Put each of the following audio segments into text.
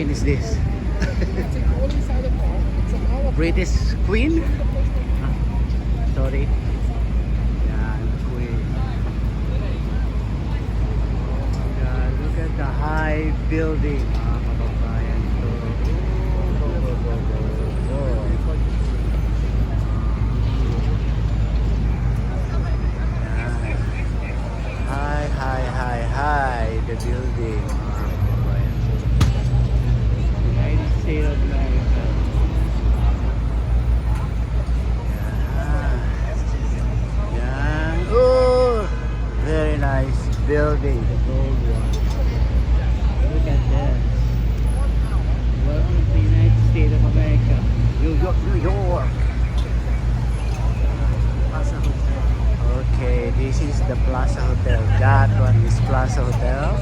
queen is this? British queen? Ah, sorry. Yan, queen. Yeah, look at the high building, mga kababayan. So, high, the building, mga kababayan. United States of America. Yan. Oh, very nice building, the gold one. Look at this. Welcome to the United States of America. New York, New York. Plaza Hotel. Okay, this is the Plaza Hotel. That one is Plaza Hotel.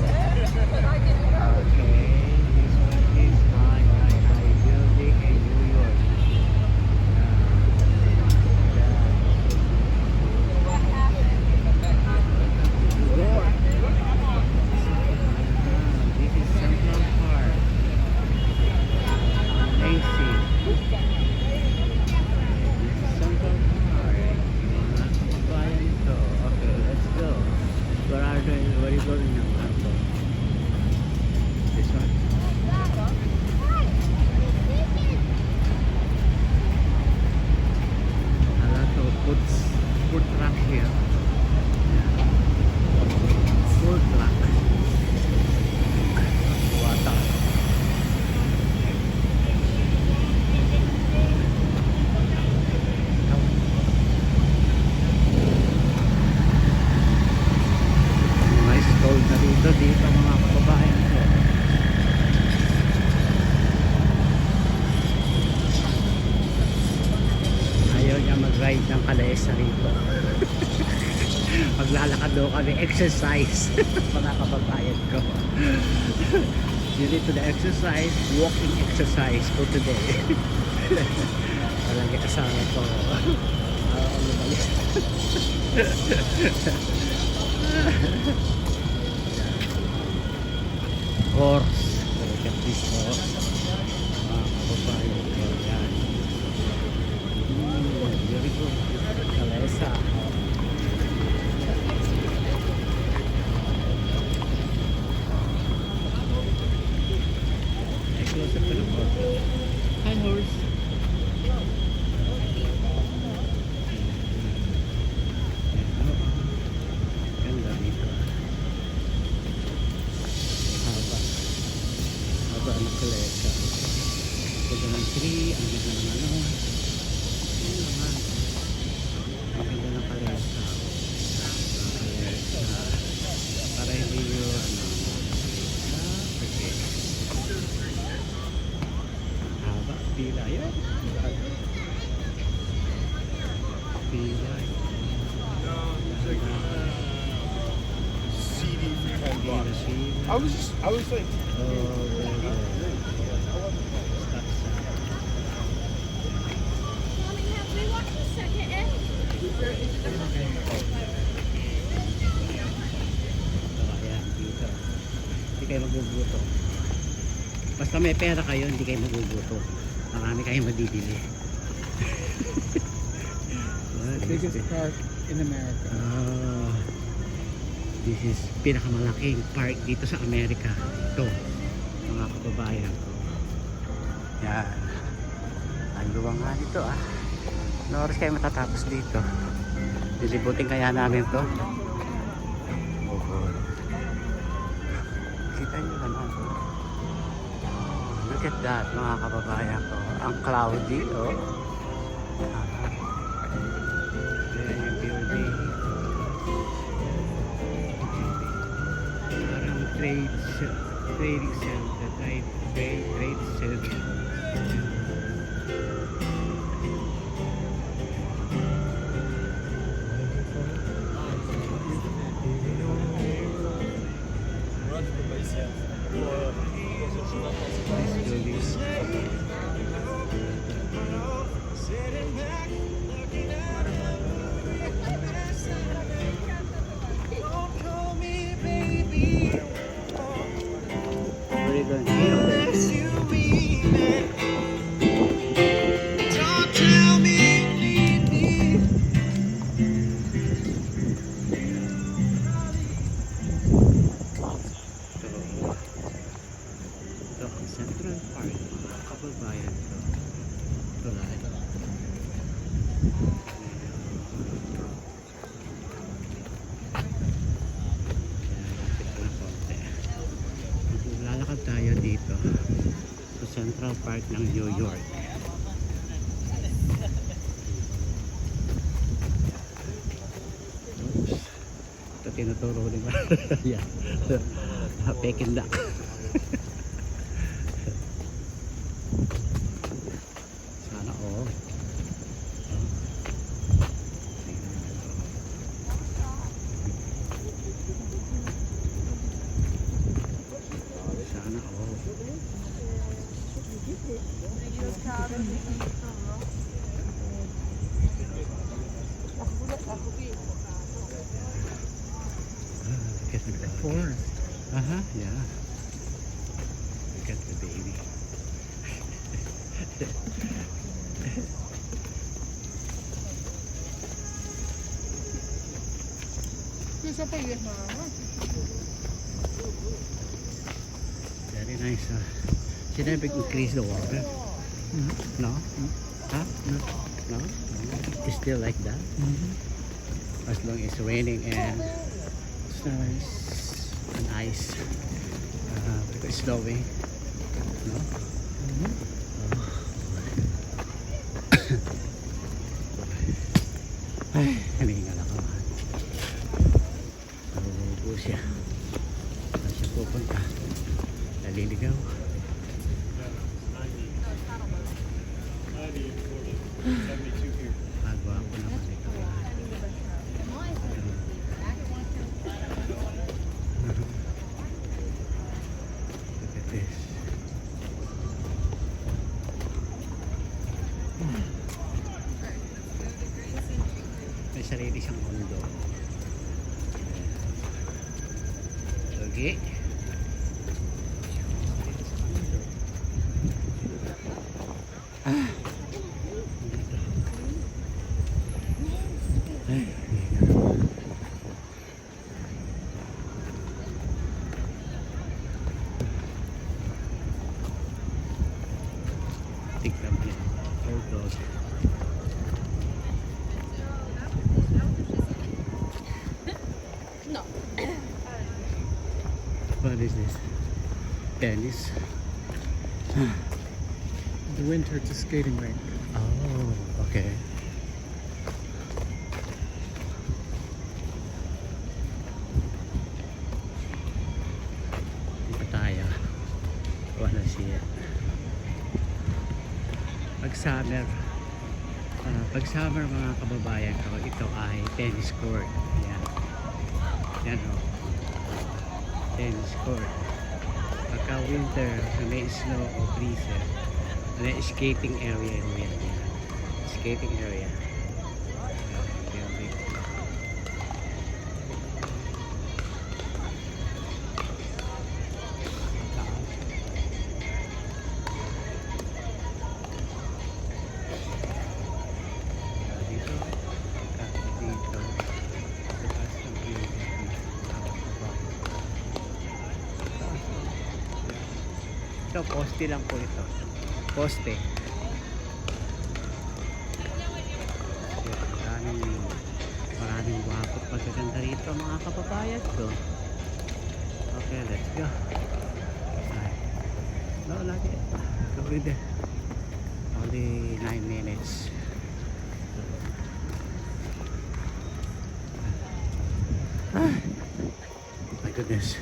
Okay, this one is high building in New York. This is Central Park. Amazing. Central Park. Mga kababayan ito. Okay, let's go. Where are you going now? This one? A lot of food truck here. Food truck. Water. Mga stall na dito mga kababayan ko. Ayaw niya mag-ride ng kalesa rito. Maglalakad daw kami, exercise. Mga kababayan ko. You need to the exercise, walking exercise for today. Walang kasama ko. Horse. Look at this horse. Mga kababayan ko. Yan. Very good. Kalesa. Ay, close up ka ng horse. Hi, horse. Ganda dito. Haba ang kalesa. Ganda ng tree, ang ganda ng ano. Yan naman. Ang ganda ng kalesa. Para hindi yun okay. Haba, pila yan. Pila. CD for $10. I was like, Oh, very good. Mommy, have we watched the second end? Ayan, dito. Hindi kayo maguguto. Basta may pera kayo, hindi kayo maguguto. Marami kayong mabibili. biggest park in America. This is pinakamalaking park dito sa Amerika. Ito, mga kababayan ko. Yan. Ang luwang nga dito ah. Ano oras kayo matatapos dito? Lilibutin kaya namin to. Kita nyo naman. Look at that, mga kababayan ko. Ang cloudy, oh. Building. Parang trading center, trade center. Very good. Lalakad tayo dito sa Central Park ng New York. Oops. Ito tinuturo ni Yan. Peking duck. Sana all. Sana all. Look at the dog. Forest. Yeah. Look at the baby. Isa pa yun, mama. Very nice. Should I increase the water? No? Huh? No? It's still like that? As long as it's raining and ice. It's snowing. No? Ay, hinihingal ako. Nabubuo siya. Saan siya pupunta? Naliligaw. Magwapo naman ito. Look at this. May sarili siyang mundo. Okay. Tignan mo yan. Old road. No. What is this? Tennis? The winter, it's a skating rink. Oh, okay. Dito tayo. Wanna see it. Pag summer mga kababayan ko, ito ay tennis court. Yan. Yan o. Tennis court. Pagka winter, may snow o freezer, may skating area ho yan. Skating area. Yan. Dito. Dito. Taas ng view. Ito, poste lang po ito. Poste. Maraming wapo at magaganda rito mga kababayan ko. Okay, let's go. Ay. No, lagi. Gawin din. Only 9 minutes. Ah, my goodness.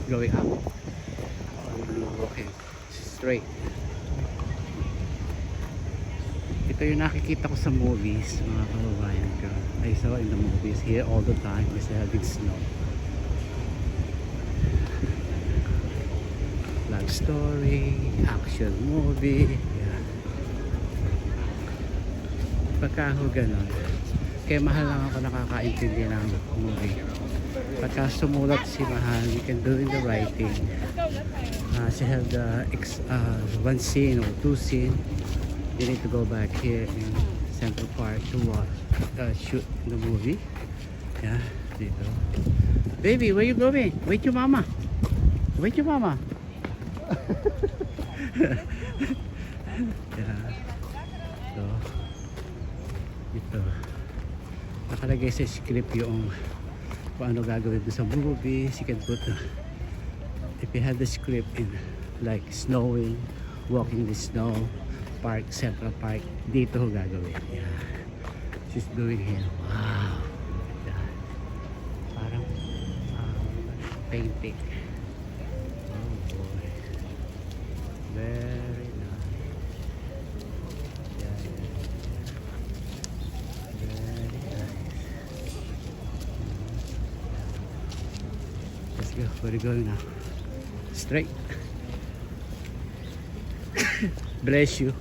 Going up. Okay, straight. Ito yung nakikita ko sa movies, mga kababayan ko. I saw in the movies here all the time is having snow. Love story, action movie. Yeah. Pagka ho ganon. Kaya mahal lang ako nakakaintindi ng movie. Pagka sumulat si Mahal, you can do in the writing. She have the one scene or two scene. You need to go back here in Central Park to shoot the movie. Yeah, dito. Baby, where you going? Wait your mama. Wait your mama. Yeah. So, ito. Nakalagay sa script yung kung ano gagawin mo sa movie. You can put if you have the script in like snowing, walking the snow, park, Central Park, dito ho gagawin. Yeah. She's doing here. Wow. Yeah. Parang painting. Oh boy. Very nice. Yeah, yeah, yeah. Very nice. Let's go. Where are you going now? Straight. Bless you.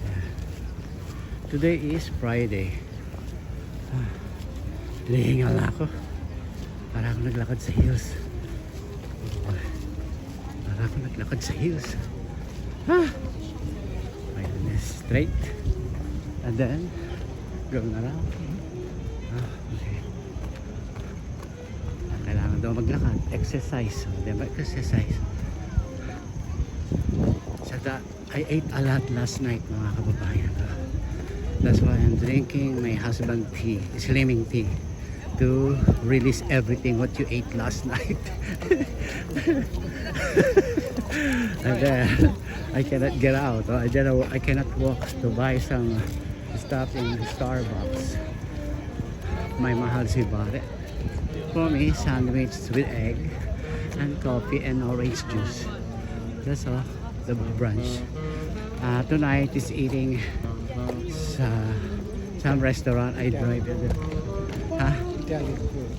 Yeah. Today is Friday. Lihingal na ako. Para ako naglakad sa hills. Para ako naglakad sa hills. My goodness. Straight. And then, going around. Okay. Kailangan daw maglakad. Exercise. Diba? Exercise. I ate a lot last night, mga kababayan. That's why I'm drinking my husband tea, slimming tea, to release everything what you ate last night. And then I cannot get out. I cannot walk to buy some stuff in Starbucks. My mahal si Bare. For me, sandwich with egg and coffee and orange juice. That's all. The brunch. Tonight is eating sa some restaurant. I drive it. Italian food.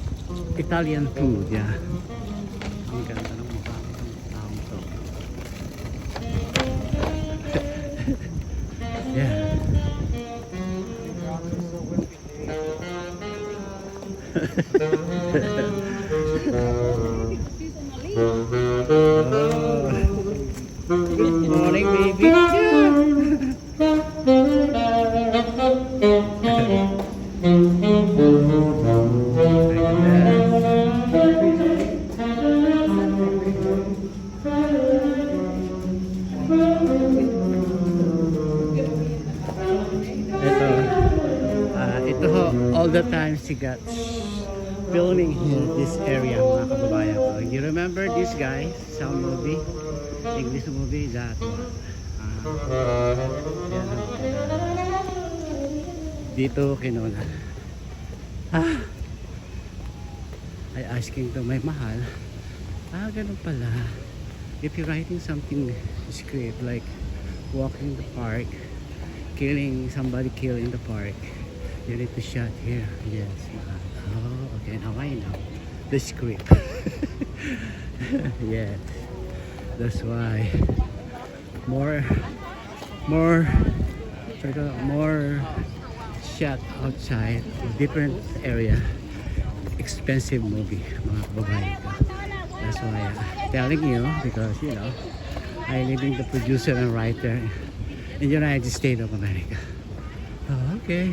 Italian food, yeah. Ang ganda ng mukha ng taong to. Yeah. Good morning, baby. Ito ho, all the time she got filming in this area, mga kababayan ko. You remember this guy, some movie? English movie, that one. Yan ho. Dito kinuna. I asking to my mahal, ganun pala. If you're writing something script like walking the park, somebody killing the park, you need to shot here. Yes, mahal. Oh, okay, now I know the script. Yes, that's why more shot outside, different area, expensive movie, mga kababayan ko. That's why telling you, because you know I living the producer and writer in the United States of America. Oh, okay,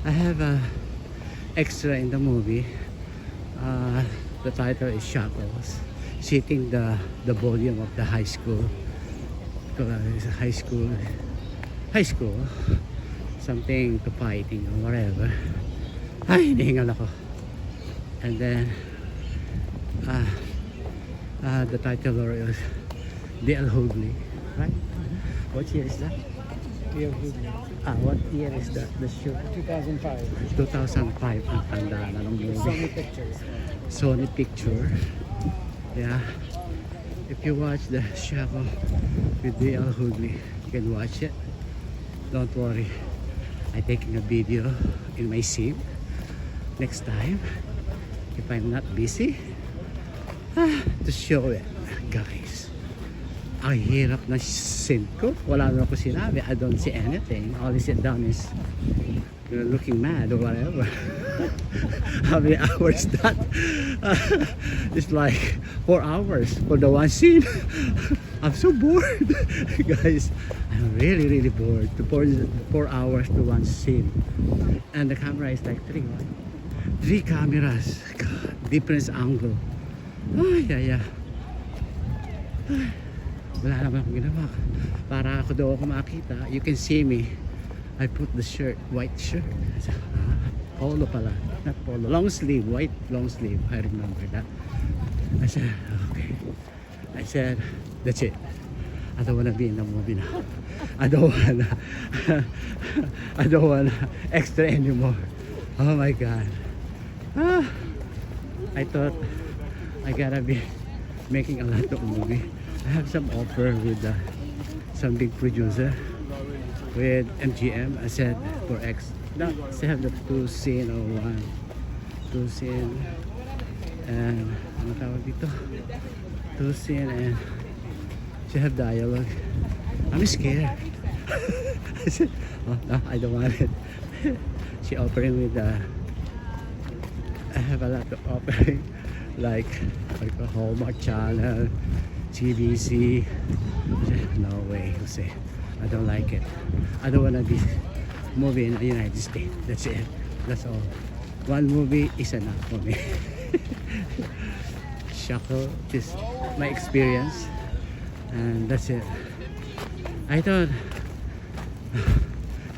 I have a extra in the movie. The title is Shackles, setting the volume of the high school. It's a high school, something to fighting or whatever. Ay, hinihingal ako. And then the title is D.L. Hughley, right? What year is that? D.L. Hughley. What year is that? The show? 2005. 2005 ang tanda na ng movie. Sony Pictures. Sony Picture. Yeah. If you watch the Shackle with D.L. Hughley, you can watch it. Don't worry. I'm taking a video in my SIM. Next time, if I'm not busy, to show it, guys. Ang hirap ng SIM ko. Wala na ako sinabi. I don't see anything. All I sit down is looking mad or whatever. How many hours that? It's like 4 hours for the one scene. I'm so bored. Guys, I'm really bored. 4 hours to one scene. And the camera is like 3 cameras. God, different angle. Oh, yeah. Wala naman akong ginawa. Para ako daw ako makita. You can see me. I put the shirt, white shirt. I said, polo pala. Not polo. Long sleeve, white long sleeve. I remember that. I said, okay. I said, that's it. I don't wanna be in the movie now. I don't wanna extra anymore. Oh my God. I thought I gotta be making a lot of movie. I have some offer with some big producer with MGM. I said for X. No, I have the 2 scene or 2 scene and ano tawag dito? 2 scene and she have dialogue. I'm scared. I said, oh, no, I don't want it. She offering me I have a lot of offering like a Hallmark Channel, TVC. No way, Jose. I don't like it. I don't wanna be movie in the United States. That's it. That's all. One movie is enough for me. Shackle is my experience, and that's it. I thought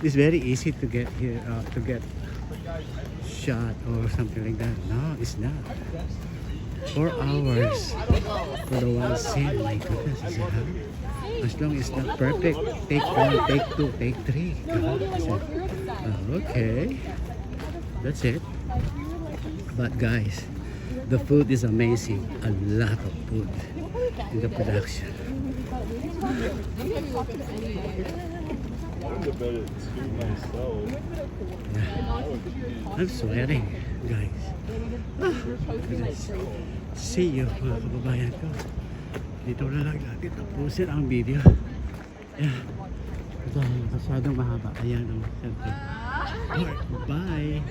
it's very easy to get here, to get shot or something like that. No, it's not. 4 hours for the one scene. My goodness, I said, huh? As long as it's not perfect, take 1, take 2, take 3. I said, okay, that's it. But guys, the food is amazing. A lot of food in the production. Yeah. I'm sweating, guys. Goodness. See you, mga kababayan ko. Dito na lang natin tapusin ang video. Yeah. Ito, masyadong mahaba. Ayan ang center. Bye!